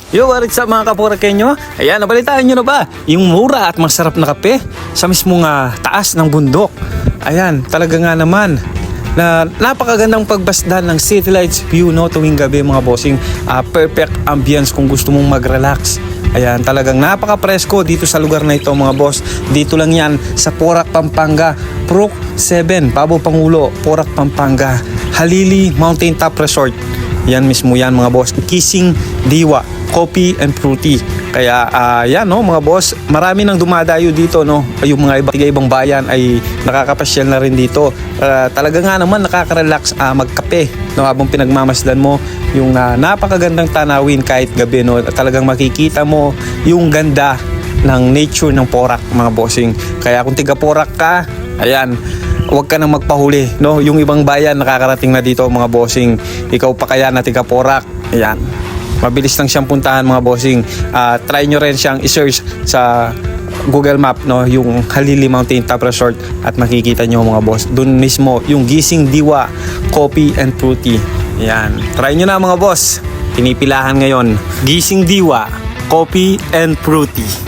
Yo, what's up mga kapurakenyo? Ayan, nabalitaan nyo na ba? Yung mura at masarap na kape sa mismong taas ng bundok. Ayan, talaga nga naman na napakagandang pagbasdan ng city lights view no tuwing gabi mga bossing. Perfect ambience kung gusto mong mag-relax. Ayan, talagang napaka-presko dito sa lugar na ito mga boss. Dito lang yan sa Porac, Pampanga. Purok 7, Pabo Pangulo, Porac, Pampanga. Halili Mountain Top Resort. Yan mismo yan mga boss. Kissing Diwa, Coffee and Fruity. Kaya yan no mga boss, marami nang dumadayo dito no. Yung mga ibang bayan ay nakakapasyal na rin dito. Talaga nga naman nakaka-relax magkape no habang pinagmamasdan mo yung napakagandang tanawin kahit gabi no. Talagang makikita mo yung ganda ng nature ng Porac mga bossing. Kaya kung tiga Porac ka, ayan, huwag ka nang magpahuli no. Yung ibang bayan nakakarating na dito mga bossing. Ikaw pa kaya na tiga Porac, ayan, mabilis lang siyang puntahan mga bossing. Try nyo rin siyang i-search sa Google Map no, yung Halili Mountain Top Resort at makikita nyo mga boss. Doon mismo yung Gising Diwa, Coffee and Fruity. Yan, try nyo na mga boss. Pinipilahan ngayon, Gising Diwa, Coffee and Fruity.